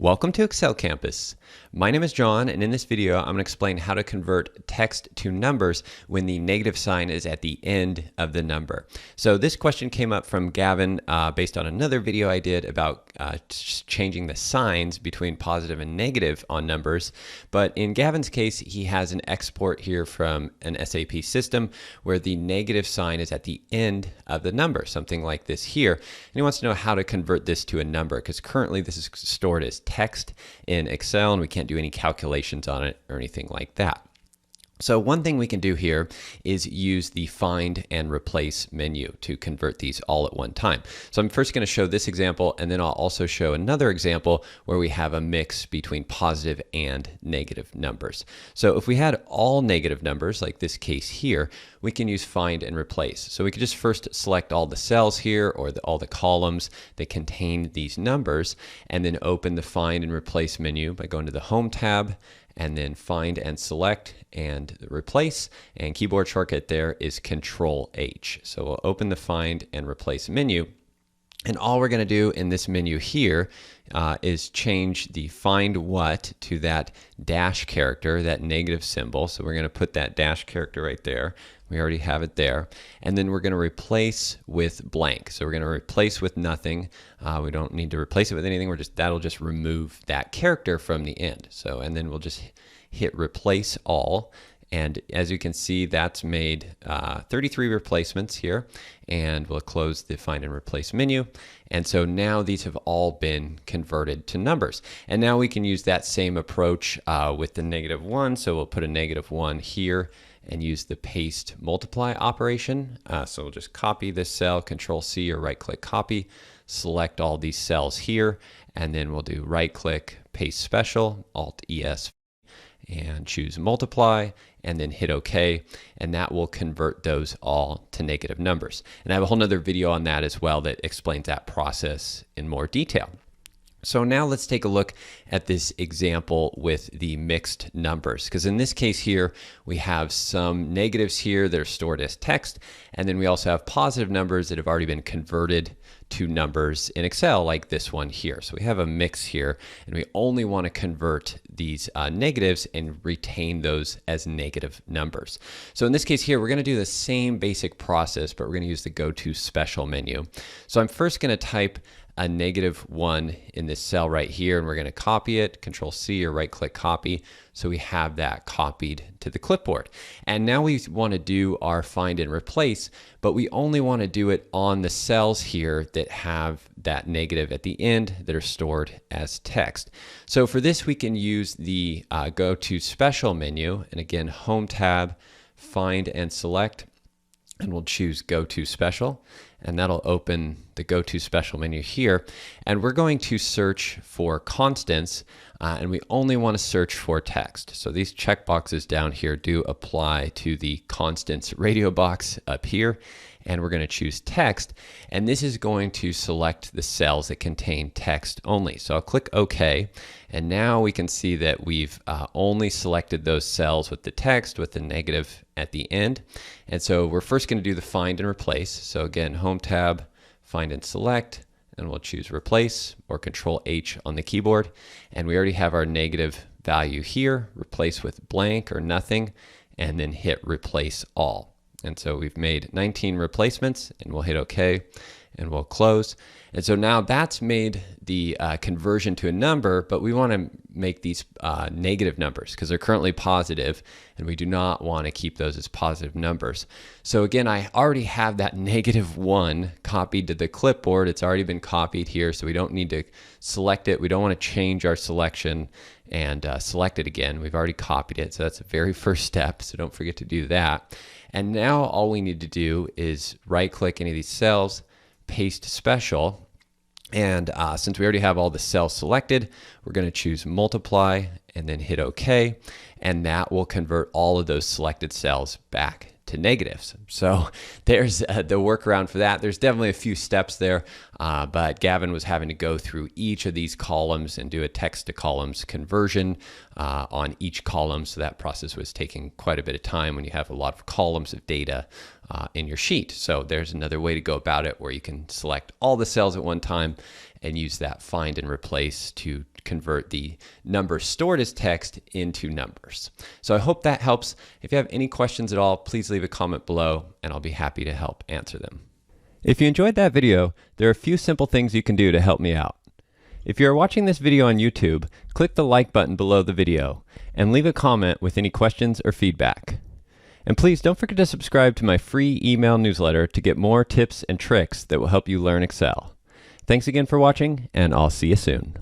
Welcome to Excel Campus. My name is John, and in this video, I'm going to explain how to convert text to numbers when the negative sign is at the end of the number. So this question came up from Gavin based on another video I did about changing the signs between positive and negative on numbers. But in Gavin's case, he has an export here from an SAP system where the negative sign is at the end of the number, something like this here. And he wants to know how to convert this to a number, because currently this is stored as text in Excel and we can't do any calculations on it or anything like that. So one thing we can do here is use the find and replace menu to convert these all at one time. So I'm first going to show this example, and then I'll also show another example where we have a mix between positive and negative numbers. So if we had all negative numbers, like this case here, we can use find and replace. So we could just first select all the cells here or all the columns that contain these numbers, and then open the find and replace menu by going to the Home tab, and then find and select and replace, and keyboard shortcut there is Control H. So we'll open the find and replace menu, and all we're going to do in this menu here is change the find what to that dash character, that negative symbol. So we're going to put that dash character right there. We already have it there. And then we're going to replace with blank. So we're going to replace with nothing. We don't need to replace it with anything. That'll just remove that character from the end. So, and then we'll just hit replace all. And as you can see, that's made 33 replacements here, and we'll close the find and replace menu. And so now these have all been converted to numbers. And now we can use that same approach with the -1. So we'll put a -1 here and use the paste multiply operation. So we'll just copy this cell, Control C or right click copy, select all these cells here, and then we'll do right click, paste special, Alt ES, and choose multiply, and then hit OK, and that will convert those all to negative numbers. And I have a whole nother video on that as well that explains that process in more detail. So now let's take a look at this example with the mixed numbers, because in this case here we have some negatives here that are stored as text, and then we also have positive numbers that have already been converted to numbers in Excel, like this one here. So we have a mix here, and we only want to convert these negatives and retain those as negative numbers. So in this case here, we're going to do the same basic process, but we're going to use the Go To Special menu. So I'm first going to type a -1 in this cell right here, and we're going to copy it, Control C or right click copy, so we have that copied to the clipboard. And now we want to do our find and replace, but we only want to do it on the cells here that have that negative at the end that are stored as text. So for this we can use the Go To Special menu, and again Home tab, find and select, and we'll choose Go To Special, and that'll open the Go To Special menu here. And we're going to search for constants, and we only want to search for text. So these checkboxes down here do apply to the constants radio box up here, and we're going to choose text, and this is going to select the cells that contain text only. So I'll click OK, and now we can see that we've only selected those cells with the text with the negative at the end. And so we're first going to do the find and replace. So again, Home tab, find and select, and we'll choose replace or Control H on the keyboard. And we already have our negative value here, replace with blank or nothing, and then hit replace all. And so we've made 19 replacements, and we'll hit OK, and we'll close. And so now that's made the conversion to a number, but we want to make these negative numbers because they're currently positive, and we do not want to keep those as positive numbers. So again, I already have that -1 copied to the clipboard. It's already been copied here, so we don't need to select it. We don't want to change our selection and select it again. We've already copied it, so that's the very first step, so don't forget to do that. And now all we need to do is right click any of these cells, paste special, and since we already have all the cells selected, we're going to choose multiply and then hit OK, and that will convert all of those selected cells back to negatives. So there's the workaround for that. There's definitely a few steps there, but Gavin was having to go through each of these columns and do a text to columns conversion on each column. So that process was taking quite a bit of time when you have a lot of columns of data in your sheet. So there's another way to go about it where you can select all the cells at one time and use that find and replace to convert the numbers stored as text into numbers. So I hope that helps. If you have any questions at all, please leave a comment below and I'll be happy to help answer them. If you enjoyed that video, there are a few simple things you can do to help me out. If you are watching this video on YouTube, click the like button below the video and leave a comment with any questions or feedback. And please don't forget to subscribe to my free email newsletter to get more tips and tricks that will help you learn Excel. Thanks again for watching, and I'll see you soon.